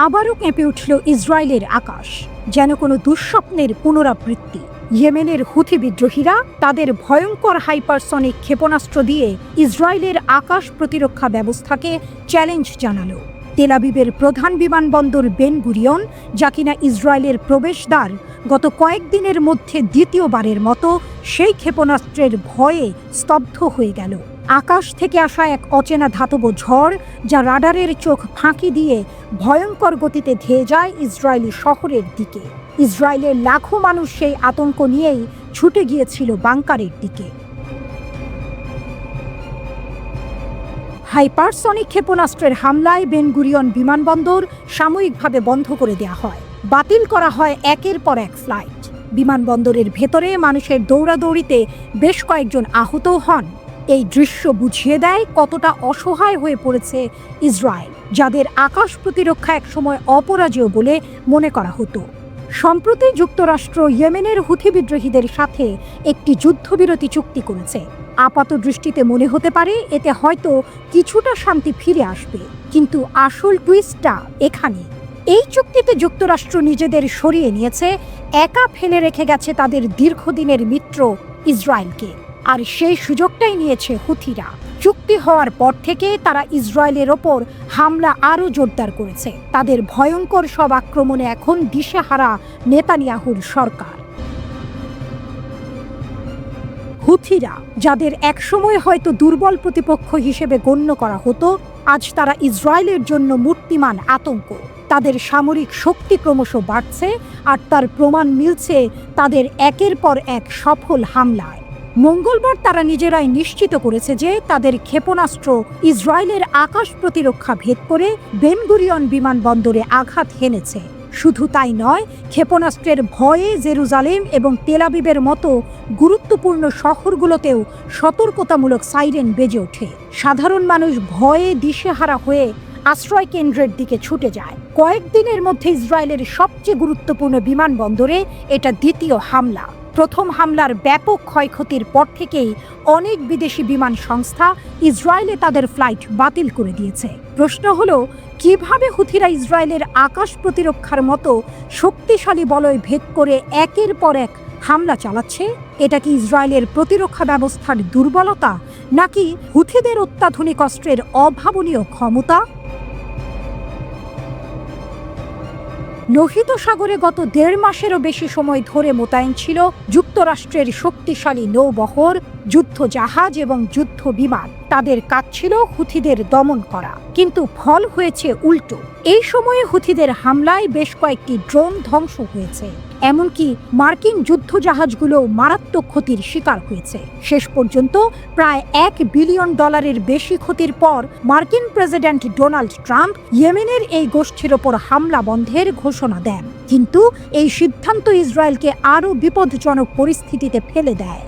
আবারও কেঁপে উঠল ইসরায়েলের আকাশ, যেন কোনো দুঃস্বপ্নের পুনরাবৃত্তি। ইয়েমেনের হুথি বিদ্রোহীরা তাদের ভয়ঙ্কর হাইপারসনিক ক্ষেপণাস্ত্র দিয়ে ইসরায়েলের আকাশ প্রতিরক্ষা ব্যবস্থাকে চ্যালেঞ্জ জানালো। তেল আবিবের প্রধান বিমানবন্দর বেন গুরিয়ন, যা কিনা ইসরায়েলের প্রবেশদ্বার, গত কয়েকদিনের মধ্যে দ্বিতীয়বারের মতো সেই ক্ষেপণাস্ত্রের ভয়ে স্তব্ধ হয়ে গেল। আকাশ থেকে আসা এক অচেনা ধাতব ঝড়, যা রাডারের চোখ ফাঁকি দিয়ে ভয়ঙ্কর গতিতে ধেয়ে যায় ইসরায়েলি শহরের দিকে। ইসরায়েলের লাখো মানুষ সেই আতঙ্ক নিয়েই ছুটে গিয়েছিল বাংকারের দিকে। হাইপারসনিক ক্ষেপণাস্ত্রের হামলায় বেন গুরিয়ন বিমানবন্দর সাময়িকভাবে বন্ধ করে দেওয়া হয়। বাতিল করা হয় একের পর এক ফ্লাইট। বিমানবন্দরের ভেতরে মানুষের দৌড়াদৌড়িতে বেশ কয়েকজন আহতও হন। এই দৃশ্য বুঝিয়ে দেয় কতটা অসহায় হয়ে পড়েছে ইসরায়েল, যাদের আকাশ প্রতিরক্ষা একসময় অপরাজেয় বলে মনে করা হতো। সম্প্রতি যুক্তরাষ্ট্র ইয়েমেনের হুথি বিদ্রোহীদের সাথে একটি যুদ্ধবিরতি চুক্তি করেছে। আপাত দৃষ্টিতে মনে হতে পারে এতে হয়তো কিছুটা শান্তি ফিরে আসবে, কিন্তু আসল টুইস্টটা এখানে। এই চুক্তিতে যুক্তরাষ্ট্র নিজেদের সরিয়ে নিয়েছে, একা ফেলে রেখে গেছে তাদের দীর্ঘদিনের মিত্র ইসরায়েলকে। আর সেই সুযোগটাই নিয়েছে হুথিরা। চুক্তি হওয়ার পর থেকে তারা ইসরায়েলের ওপর হামলা আরও জোরদার করেছে। তাদের ভয়ঙ্কর সব আক্রমণে এখন দিশেহারা নেতানিয়াহুর সরকার। হুথিরা, যাদের একসময় হয়তো দুর্বল প্রতিপক্ষ হিসেবে গণ্য করা হতো, আজ তারা ইসরায়েলের জন্য মূর্তিমান আতঙ্ক। তাদের সামরিক শক্তি ক্রমশ বাড়ছে, আর তার প্রমাণ মিলছে তাদের একের পর এক সফল হামলায়। মঙ্গলবার তারা নিজেরাই নিশ্চিত করেছে যে তাদের ক্ষেপণাস্ত্র ইসরায়েলের আকাশ প্রতিরক্ষা ভেদ করে বেন গুরিয়ন বিমানবন্দরে আঘাত হেনেছে। শুধু তাই নয়, ক্ষেপণাস্ত্রের ভয়ে জেরুজালেম এবং তেল আবিবের মতো গুরুত্বপূর্ণ শহরগুলোতেও সতর্কতামূলক সাইরেন বেজে ওঠে। সাধারণ মানুষ ভয়ে দিশেহারা হয়ে আশ্রয় কেন্দ্রের দিকে ছুটে যায়। কয়েকদিনের মধ্যে ইসরায়েলের সবচেয়ে গুরুত্বপূর্ণ বিমানবন্দরে এটা দ্বিতীয় হামলা। প্রথম হামলার ব্যাপক ক্ষয়ক্ষতির পর থেকেই অনেক বিদেশি বিমান সংস্থা ইসরায়েলে তাদের ফ্লাইট বাতিল করে দিয়েছে। প্রশ্ন হলো, কিভাবে হুথিরা ইসরায়েলের আকাশ প্রতিরক্ষার মতো শক্তিশালী বলয় ভেদ করে একের পর এক হামলা চালাচ্ছে? এটা কি ইসরায়েলের প্রতিরক্ষা ব্যবস্থার দুর্বলতা, নাকি হুথিদের অত্যাধুনিক অস্ত্রের অভাবনীয় ক্ষমতা? লোহিত সাগরে গত 1.5 মাসেরও বেশি সময় ধরে মোতায়েন ছিল যুক্তরাষ্ট্রের শক্তিশালী নৌবহর, যুদ্ধ জাহাজ এবং যুদ্ধ বিমান। তাদের কাজ ছিল হুথিদের দমন করা, কিন্তু ফল হয়েছে উল্টো। এই সময়ে হুথিদের হামলায় বেশ কয়েকটি ড্রোন ধ্বংস হয়েছে, এমনকি মার্কিন যুদ্ধ জাহাজগুলো মারাত্মক ক্ষতির শিকার হয়েছে। শেষ পর্যন্ত প্রায় $1 বিলিয়ন বেশি ক্ষতির পর মার্কিন প্রেসিডেন্ট ডোনাল্ড ট্রাম্প ইয়েমেনের এই গোষ্ঠীর ওপর হামলা বন্ধের ঘোষণা দেন। কিন্তু এই সিদ্ধান্ত ইসরায়েলকে আরও বিপজ্জনক পরিস্থিতিতে ফেলে দেয়।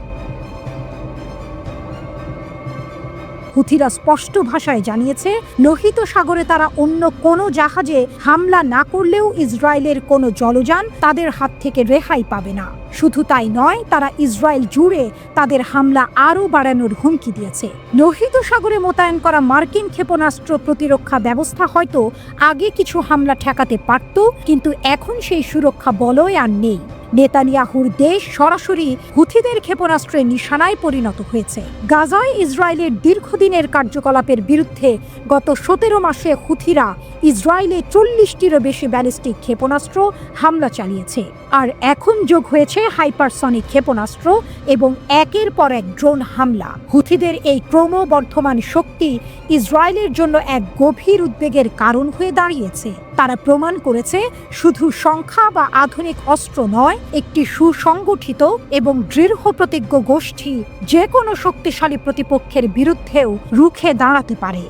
হুথিরা স্পষ্ট ভাষায় জানিয়েছে, লোহিত সাগরে তারা অন্য কোনো জাহাজে হামলা না করলেও ইসরায়েলের কোনো জলযান তাদের হাত থেকে রেহাই পাবে না। শুধু তাই নয়, তারা ইসরায়েল জুড়ে তাদের হামলা আরও বাড়ানোর হুমকি দিয়েছে। লোহিত সাগরে মোতায়েন করা মার্কিন ক্ষেপণাস্ত্র প্রতিরক্ষা ব্যবস্থা হয়তো আগে কিছু হামলা ঠেকাতে পারত, কিন্তু এখন সেই সুরক্ষা বলয় আর নেই। নেতানিয়াহুর দেশ সরাসরি হুথিদের ক্ষেপণাস্ত্রের নিশানায় পরিণত হয়েছে। গাজায় ইসরায়েলের দীর্ঘদিনের কার্যকলাপের বিরুদ্ধে গত 17 মাসে হুথিরা ইসরায়েলে 40টিরও বেশি ব্যালিস্টিক ক্ষেপণাস্ত্র হামলা চালিয়েছে। আর এখন যোগ হয়েছে হাইপারসনিক ক্ষেপণাস্ত্র এবং একের পর এক ড্রোন হামলা। হুথিদের এই ক্রমবর্ধমান শক্তি ইসরায়েলের জন্য এক গভীর উদ্বেগের কারণ হয়ে দাঁড়িয়েছে। তারা প্রমাণ করেছে, শুধু সংখ্যা বা আধুনিক অস্ত্র নয়, একটি সুসংগঠিত এবং দৃঢ়প্রতিজ্ঞ গোষ্ঠী যে কোনো শক্তিশালী প্রতিপক্ষের বিরুদ্ধেও রুখে দাঁড়াতে পারে।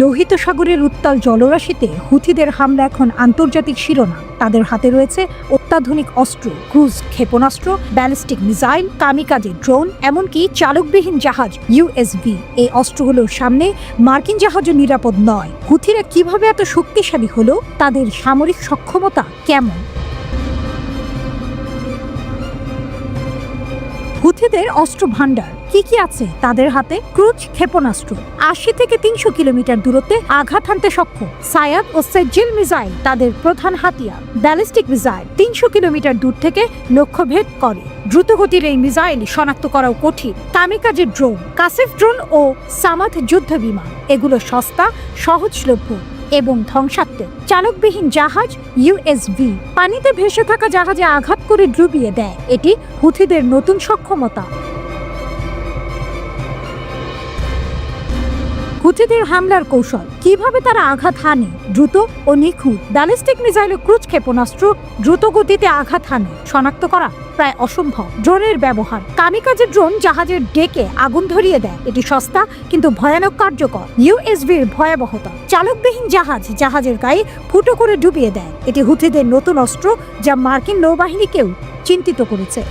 লোহিত সাগরের উত্তাল জলরাশিতে হুথিদের হামলা এখন আন্তর্জাতিক শিরোনাম। তাদের হাতে রয়েছে অত্যাধুনিক অস্ত্র, ক্রুজ ক্ষেপণাস্ত্র, ব্যালিস্টিক মিসাইল, কামিকাজে ড্রোন, এমনকি চালকবিহীন জাহাজ USV। এই অস্ত্রগুলোর সামনে মার্কিন জাহাজও নিরাপদ নয়। হুথিরা কিভাবে এত শক্তিশালী হলো? তাদের সামরিক সক্ষমতা কেমন? হুথিদের অস্ত্র ভান্ডার কি আছে তাদের হাতে? ক্রুজ ক্ষেপণাস্ত্র ৮০ থেকে ৩০০ কিলোমিটার দূরত্বে আঘাত হানতে সক্ষম। সায়াদ ও সেজিল মিসাইল তাদের প্রধান হাতিয়ার। ব্যালিস্টিক মিসাইল ৩০০ কিলোমিটার দূর থেকে লক্ষ্যভেদ করে। দ্রুতগতির এই মিসাইল শনাক্ত করাও কঠিন। কামিকাজে ড্রোন, কাসিফ ড্রোন ও সামাদ যুদ্ধ বিমান এগুলো সস্তা, সহজলভ্য এবং ধ্বংসাত্মক। চালকবিহীন জাহাজ ইউএসভি পানিতে ভেসে থাকা জাহাজে আঘাত করে ডুবিয়ে দেয়। এটি হুথিদের নতুন সক্ষমতা। হুথিদের হামলার কৌশল কিভাবে তারা আঘাত হানে? দ্রুত ও নিখুঁত। ব্যালিস্টিক মিসাইল ও ক্রুজ ক্ষেপণাস্ত্র দ্রুত গতিতে আঘাত হানে, শনাক্ত করা প্রায় অসম্ভব। ড্রোনের ব্যবহার, কামিকাজে ড্রোন জাহাজের ডেকে আগুন ধরিয়ে দেয়। এটি সস্তা কিন্তু ভয়ানক কার্যকর। ইউএসভির ভয়াবহতা, চালকবিহীন জাহাজের গায়ে ফুটো করে ডুবিয়ে দেয়। এটি হুথিদের নতুন অস্ত্র যা মার্কিন নৌবাহিনীকেও চিন্তিত করেছে।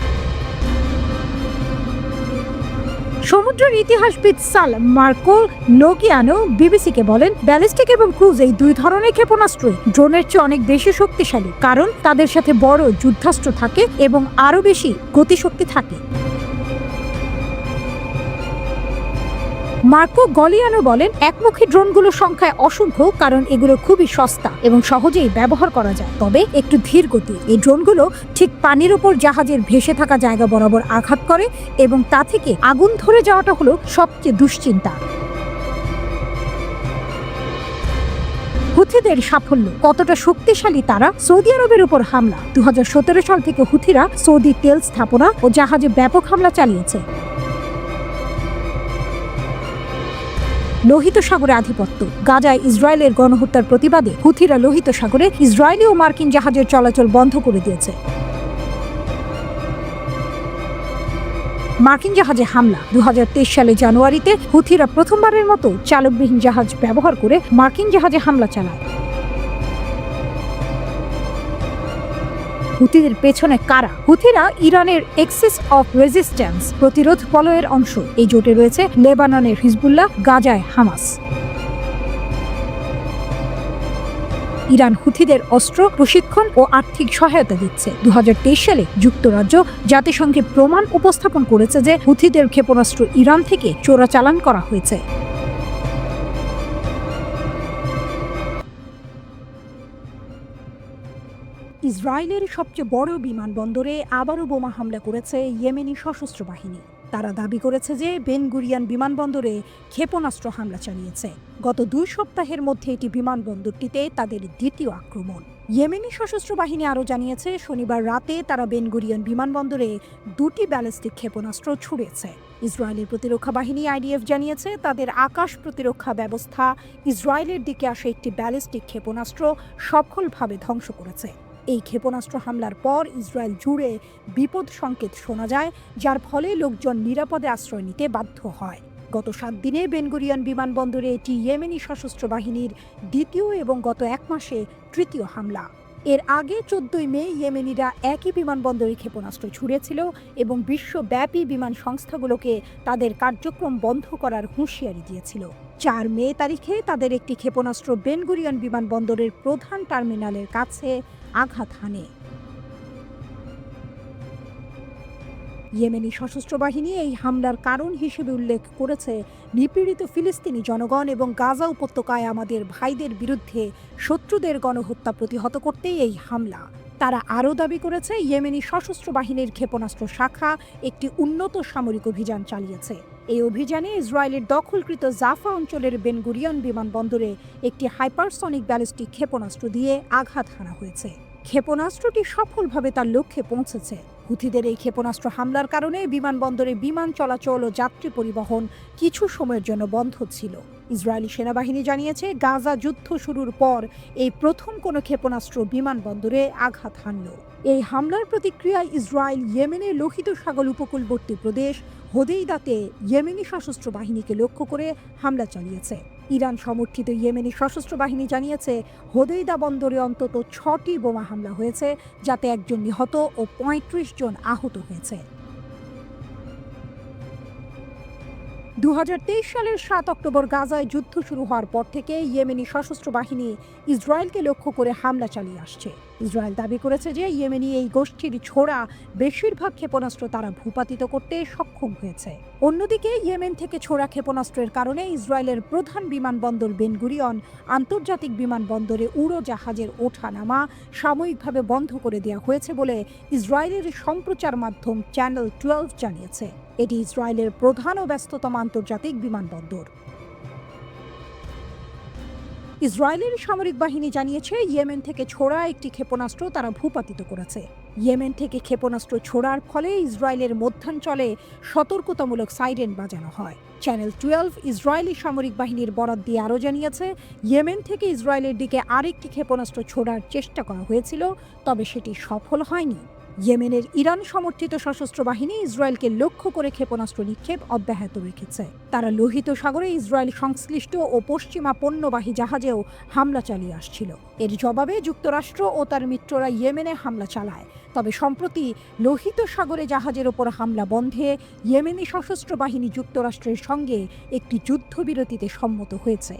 সমুদ্রের ইতিহাসবিদ সাল মার্কো লোগিয়ানো বিবিসিকে বলেন, ব্যালিস্টিক এবং ক্রুজ এই দুই ধরনের ক্ষেপণাস্ত্রই ড্রোনের চেয়ে অনেক বেশি শক্তিশালী, কারণ তাদের সাথে বড় যুদ্ধাস্ত্র থাকে এবং আরো বেশি গতিশক্তি থাকে। মার্কো গলিয়ানো বলেন, একমুখী ড্রোনগুলোর সংখ্যায় অসংখ্য, কারণ এগুলো খুবই সস্তা এবং সহজেই ব্যবহার করা যায়, তবে একটু ধীর গতি। এই ড্রোনগুলো ঠিক পানির উপর জাহাজের ভেসে থাকা জায়গা বরাবর আঘাত করে এবং তা থেকে আগুন ধরে যাওয়াটা হলো সবচেয়ে দুশ্চিন্তা। হুথিদের সাফল্য কতটা শক্তিশালী তারা? সৌদি আরবের উপর হামলা। ২০১৭ সাল থেকে হুথিরা সৌদি তেল স্থাপনা ও জাহাজে ব্যাপক হামলা চালিয়েছে। লোহিত সাগরে আধিপত্য, গাজায় ইসরায়েলের গণহত্যার প্রতিবাদে হুথিরা লোহিত সাগরে ইসরায়েলি ও মার্কিন জাহাজের চলাচল বন্ধ করে দিয়েছে। মার্কিন জাহাজে হামলা ২০২৩ সালে জানুয়ারিতে হুথিরা প্রথমবারের মতো চালকবিহীন জাহাজ ব্যবহার করে মার্কিন জাহাজে হামলা চালায়। হুথিদের পেছনে কারা? হুথিরা ইরানের এক্সিস অফ রেজিস্ট্যান্স প্রতিরোধ বলয়ের অংশ। এই জোটে রয়েছে লেবাননের হিজবুল্লাহ, গাজায় হামাস। ইরান হুথিদের অস্ত্র, প্রশিক্ষণ ও আর্থিক সহায়তা দিচ্ছে। ২০২৩ সালে যুক্তরাজ্য জাতিসংঘে প্রমাণ উপস্থাপন করেছে যে হুথিদের ক্ষেপণাস্ত্র ইরান থেকে চোরাচালান করা হয়েছে। ইসরায়েলের সবচেয়ে বড় বিমানবন্দরে আবারও বোমা হামলা করেছে ইয়েমেনি সশস্ত্র বাহিনী। তারা দাবি করেছে যে বেন গুরিয়ন বিমানবন্দরে ক্ষেপণাস্ত্র হামলা চালিয়েছে। গত ২ সপ্তাহের মধ্যে এটি বিমানবন্দরটিতে তাদের দ্বিতীয় আক্রমণ। ইয়েমেনি সশস্ত্র বাহিনী আরও জানিয়েছে, শনিবার রাতে তারা বেন গুরিয়ন বিমানবন্দরে ২টি ব্যালিস্টিক ক্ষেপণাস্ত্র ছুড়েছে। ইসরায়েলের প্রতিরক্ষা বাহিনী আইডিএফ জানিয়েছে, তাদের আকাশ প্রতিরক্ষা ব্যবস্থা ইসরায়েলের দিকে আসা একটি ব্যালিস্টিক ক্ষেপণাস্ত্র সফলভাবে ধ্বংস করেছে। এই ক্ষেপণাস্ত্র হামলার পর ইসরায়েল জুড়ে বিপদ সংকেত শোনা যায়, যার ফলে লোকজন নিরাপদে আশ্রয় নিতে বাধ্য হয়। গত ৭ দিনে বেন গুরিয়ন বিমানবন্দরে এটি ইয়েমেনি সশস্ত্র বাহিনীর দ্বিতীয় এবং গত ১ মাসে তৃতীয় হামলা। এর আগে ১৪ মে ইয়েমেনিরা একই বিমানবন্দরে ক্ষেপণাস্ত্র ছুড়েছিল এবং বিশ্বব্যাপী বিমান সংস্থাগুলোকে তাদের কার্যক্রম বন্ধ করার হুঁশিয়ারি দিয়েছিল। ৪ মে তারিখে তাদের একটি ক্ষেপণাস্ত্র বেন গুরিয়ন বিমানবন্দরের প্রধান টার্মিনালের কাছে আঘাত হানে। ইয়েমেনি সশস্ত্র বাহিনী এই হামলার কারণ হিসেবে উল্লেখ করেছে, নিপীড়িত ফিলিস্তিনি জনগণ এবং গাজা উপত্যকায় আমাদের ভাইদের বিরুদ্ধে শত্রুদের গণহত্যা প্রতিহত করতেই এই হামলা। তারা আরও দাবি করেছে, ইয়েমেনি সশস্ত্র বাহিনীর ক্ষেপণাস্ত্র শাখা একটি উন্নত সামরিক অভিযান চালিয়েছে। এই অভিযানে ইসরায়েলের দখলকৃত জাফা অঞ্চলের বেন গুরিয়ন বিমানবন্দরে একটি হাইপারসনিক ব্যালিস্টিক ক্ষেপণাস্ত্র দিয়ে আঘাত হানা হয়েছে। ক্ষেপণাস্ত্রটি সফলভাবে তার লক্ষ্যে পৌঁছেছে। হুথিদের এই ক্ষেপণাস্ত্র হামলার কারণে বিমানবন্দরে বিমান চলাচল ও যাত্রী পরিবহন কিছু সময়ের জন্য বন্ধ ছিল। ইসরায়েলি সেনাবাহিনী জানিয়েছে, গাজা যুদ্ধ শুরুর পর এই প্রথম কোনো ক্ষেপণাস্ত্র বিমানবন্দরে আঘাত হানল। এই হামলার প্রতিক্রিয়ায় ইসরায়েল ইয়েমেনের লোহিত সাগর উপকূলবর্তী প্রদেশ হোদেইদাতে ইয়েমেনি সশস্ত্র বাহিনীকে লক্ষ্য করে হামলা চালিয়েছে। ইরান সমর্থিত ইয়েমেনি সশস্ত্র বাহিনী জানিয়েছে, হোদেইদা বন্দরে অন্তত ৬টি বোমা হামলা হয়েছে, যাতে ১ জন নিহত ও ৩৫ জন আহত হয়েছে। ২০২৩ সালের ৭ অক্টোবর গাজায় যুদ্ধ শুরু হওয়ার পর থেকে ইয়েমেনি সশস্ত্র বাহিনী ইসরায়েলকে লক্ষ্য করে হামলা চালিয়ে আসছে। ইসরায়েল দাবি করেছে যে ইয়েমেনি এই গোষ্ঠীর ছোড়া বেশিরভাগ ক্ষেপণাস্ত্র তারা ভূপাতিত করতে সক্ষম হয়েছে। অন্যদিকে ইয়েমেন থেকে ছোড়া ক্ষেপণাস্ত্রের কারণে ইসরায়েলের প্রধান বিমানবন্দর বেন গুরিয়ন আন্তর্জাতিক বিমানবন্দরে উড়োজাহাজের ওঠানামা সাময়িকভাবে বন্ধ করে দেওয়া হয়েছে বলে ইসরায়েলের সম্প্রচার মাধ্যম চ্যানেল 12 জানিয়েছে। এটি ইসরায়েলের প্রধান ও ব্যস্ততম আন্তর্জাতিক বিমানবন্দর। ইসরায়েলের সামরিক বাহিনী জানিয়েছে ইয়েমেন থেকে ছোড়া একটি ক্ষেপণাস্ত্র তারা ভূপাতিত করেছে। ইয়েমেন থেকে ক্ষেপণাস্ত্র ছোড়ার ফলে ইসরায়েলের মধ্যাঞ্চলে সতর্কতামূলক সাইরেন বাজানো হয়। চ্যানেল 12 ইসরায়েলি সামরিক বাহিনীর বরাত দিয়ে আরও জানিয়েছে ইয়েমেন থেকে ইসরায়েলের দিকে আরেকটি ক্ষেপণাস্ত্র ছোড়ার চেষ্টা করা হয়েছিল, তবে সেটি সফল হয়নি। ইয়েমেনের ইরান সমর্থিত সশস্ত্র বাহিনী ইসরায়েলকে লক্ষ্য করে ক্ষেপণাস্ত্র নিক্ষেপ অব্যাহত রেখেছে। তারা লোহিত সাগরে ইসরায়েল সংশ্লিষ্ট ও পশ্চিমা পণ্যবাহী জাহাজেও হামলা চালিয়ে আসছিল। এর জবাবে যুক্তরাষ্ট্র ও তার মিত্ররা ইয়েমেনে হামলা চালায়। তবে সম্প্রতি লোহিত সাগরে জাহাজের ওপর হামলা বন্ধে ইয়েমেনি সশস্ত্র বাহিনী যুক্তরাষ্ট্রের সঙ্গে একটি যুদ্ধবিরতিতে সম্মত হয়েছে।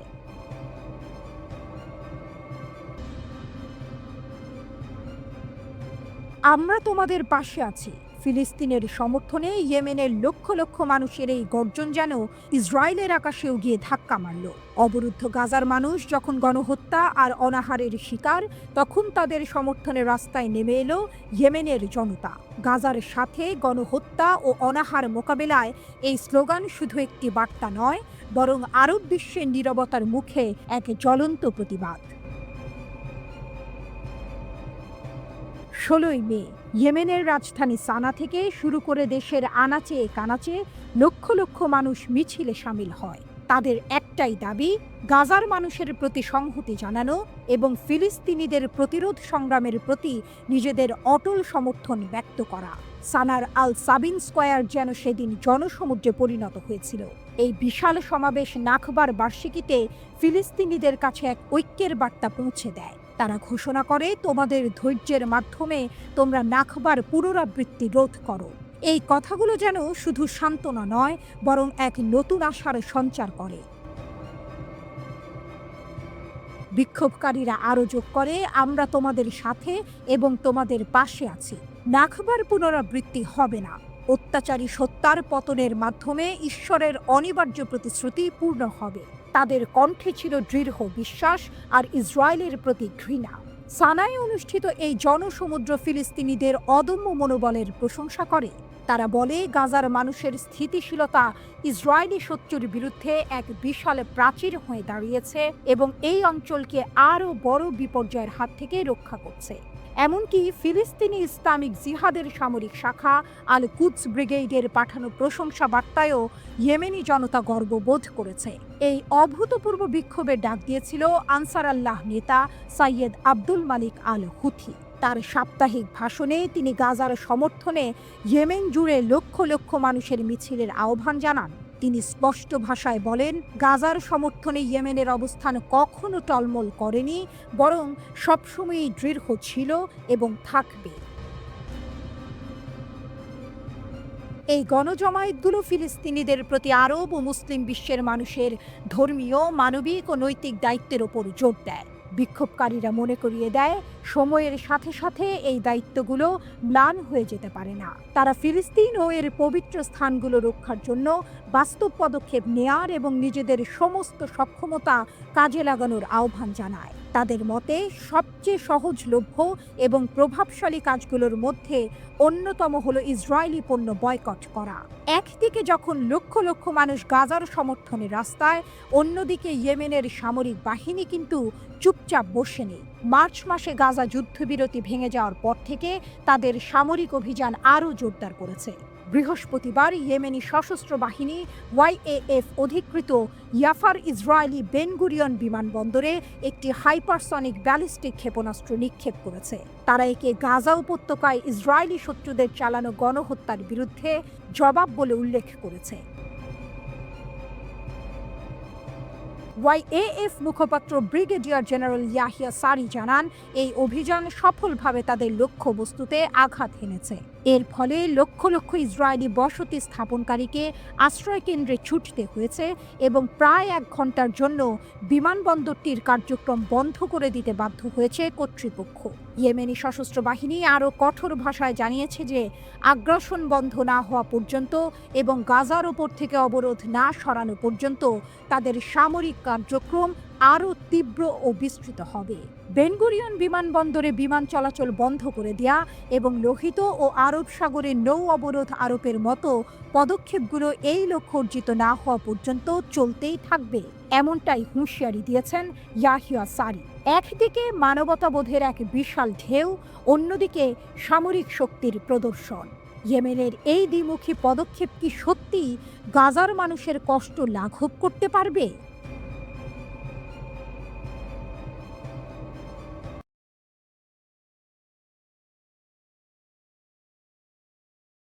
আমরা তোমাদের পাশে আছি। ফিলিস্তিনের সমর্থনে ইয়েমেনের লক্ষ লক্ষ মানুষের এই গর্জন যেন ইসরায়েলের আকাশেও গিয়ে ধাক্কা মারল। অবরুদ্ধ গাজার মানুষ যখন গণহত্যা আর অনাহারের শিকার, তখন তাদের সমর্থনে রাস্তায় নেমে এলো ইয়েমেনের জনতা। গাজার সাথে গণহত্যা ও অনাহার মোকাবেলায় এই স্লোগান শুধু একটি বার্তা নয়, বরং আরব বিশ্বের নীরবতার মুখে এক জ্বলন্ত প্রতিবাদ। 16 মে ইয়েমেনের রাজধানী সানা থেকে শুরু করে দেশের আনাচে কানাচে লক্ষ লক্ষ মানুষ মিছিলে সামিল হয়। তাদের একটাই দাবি, গাজার মানুষের প্রতি সংহতি জানানো এবং ফিলিস্তিনিদের প্রতিরোধ সংগ্রামের প্রতি নিজেদের অটল সমর্থন ব্যক্ত করা। সানার আল সাবিন স্কয়ার যেন সেদিন জনসমুদ্রে পরিণত হয়েছিল। এই বিশাল সমাবেশ নাখবার বার্ষিকীতে ফিলিস্তিনিদের কাছে এক ঐক্যের বার্তা পৌঁছে দেয়। তারা ঘোষণা করে, তোমাদের ধৈর্যের মাধ্যমে তোমরা নাখবার পুনরাবৃত্তি রোধ করো। এই কথাগুলো যেন শুধু সান্ত্বনা নয়, বরং এক নতুন আশার সঞ্চার করে। বিক্ষোভকারীরা আরও যোগ করে, আমরা তোমাদের সাথে এবং তোমাদের পাশে আছি। নাখবার পুনরাবৃত্তি হবে না। অত্যাচারী সত্তার পতনের মাধ্যমে ঈশ্বরের অনিবার্য প্রতিশ্রুতি পূর্ণ হবে। তাদের কণ্ঠে ছিল দৃঢ় বিশ্বাস আর ইসরায়েলের প্রতি ঘৃণা। সানায় অনুষ্ঠিত এই জনসমুদ্র ফিলিস্তিনিদের অদম্য মনোবলের প্রশংসা করে। তারা বলে, গাজার মানুষের স্থিতিশীলতা ইসরায়েলি শত্রুর বিরুদ্ধে এক বিশাল প্রাচীর হয়ে দাঁড়িয়েছে এবং এই অঞ্চলকে আরও বড় বিপর্যয়ের হাত থেকে রক্ষা করছে। এমনকি ফিলিস্তিনি ইসলামিক জিহাদের সামরিক শাখা আল কুদস ব্রিগেডের পাঠানো প্রশংসা বার্তায়ও ইয়েমেনি জনতা গর্ববোধ করেছে। এই অভূতপূর্ব বিক্ষোভের ডাক দিয়েছিল আনসার আল্লাহ নেতা সৈয়দ আব্দুল মালিক আল হুথি। তার সাপ্তাহিক ভাষণে তিনি গাজার সমর্থনে ইয়েমেন জুড়ে লক্ষ লক্ষ মানুষের মিছিলের আহ্বান জানান। তিনি স্পষ্ট ভাষায় বলেন, গাজার সমর্থনে ইয়েমেনের অবস্থান কখনো টলমল করেনি, বরং সবসময়ই দৃঢ় ছিল এবং থাকবে। এই গণজমায়েতগুলো ফিলিস্তিনিদের প্রতি আরব ও মুসলিম বিশ্বের মানুষের ধর্মীয়, মানবিক ও নৈতিক দায়িত্বের ওপর জোর দেয়। বিক্ষোভকারীরা মনে করিয়ে দেয়, সময়ের সাথে সাথে এই দায়িত্বগুলো ম্লান হয়ে যেতে পারে না। তারা ফিলিস্তিন ও এর পবিত্র স্থানগুলো রক্ষার জন্য বাস্তব পদক্ষেপ নেয়ার এবং নিজেদের সমস্ত সক্ষমতা কাজে লাগানোর আহ্বান জানায়। তাদের মতে সবচেয়ে সহজলভ্য এবং প্রভাবশালী কাজগুলোর মধ্যে অন্যতম হলো ইসরায়েলি পণ্য বয়কট করা। একদিকে যখন লক্ষ লক্ষ মানুষ গাজার সমর্থনে রাস্তায়, অন্যদিকে ইয়েমেনের সামরিক বাহিনী কিন্তু চুপচাপ বসে নেই। মার্চ মাসে গাজা যুদ্ধবিরতি ভেঙে যাওয়ার পর থেকে তাদের সামরিক অভিযান আরও জোরদার করেছে। বৃহস্পতিবার ইয়েমেনি সশস্ত্র বাহিনী YAF অধিকৃত ইয়াফার ইসরায়েলি বেন গুরিয়ন বিমানবন্দরে একটি হাইপারসনিক ব্যালিস্টিক ক্ষেপণাস্ত্র নিক্ষেপ করেছে। তারা একে গাজা উপত্যকায় ইসরায়েলি শত্রুদের চালানো গণহত্যার বিরুদ্ধে জবাব বলে উল্লেখ করেছে। YAF মুখপাত্র ব্রিগেডিয়ার জেনারেল ইয়াহিয়া সারি জানান, এই অভিযান সফলভাবে তাদের লক্ষ্যবস্তুতে আঘাত হেনেছে। এর ফলে লক্ষ লক্ষ ইসরায়েলি বসতি স্থাপনকারীকে আশ্রয় কেন্দ্রে ছুটতে হয়েছে এবং প্রায় 1 ঘন্টার জন্য বিমানবন্দরটির কার্যক্রম বন্ধ করে দিতে বাধ্য হয়েছে কর্তৃপক্ষ। ইয়েমেনি সশস্ত্র বাহিনী আরও কঠোর ভাষায় জানিয়েছে যে আগ্রাসন বন্ধ না হওয়া পর্যন্ত এবং গাজার ওপর থেকে অবরোধ না সরানো পর্যন্ত তাদের সামরিক কার্যক্রম আরও তীব্র ও বিস্তৃত হবে। বেন গুরিয়ন বিমানবন্দরে বিমান চলাচল বন্ধ করে দেয়া এবং লোহিত ও আরব সাগরে নৌ অবরোধ আরোপের মতো পদক্ষেপগুলো এই লক্ষ্য অর্জিত না হওয়া পর্যন্ত চলতেই থাকবে, এমনটাই হুঁশিয়ারি দিয়েছেন ইয়াহিয়া সারি। একদিকে মানবতাবোধের এক বিশাল ঢেউ, অন্যদিকে সামরিক শক্তির প্রদর্শন। ইয়েমেনের এই দ্বিমুখী পদক্ষেপ কি সত্যি গাজার মানুষের কষ্ট লাঘব করতে পারবে?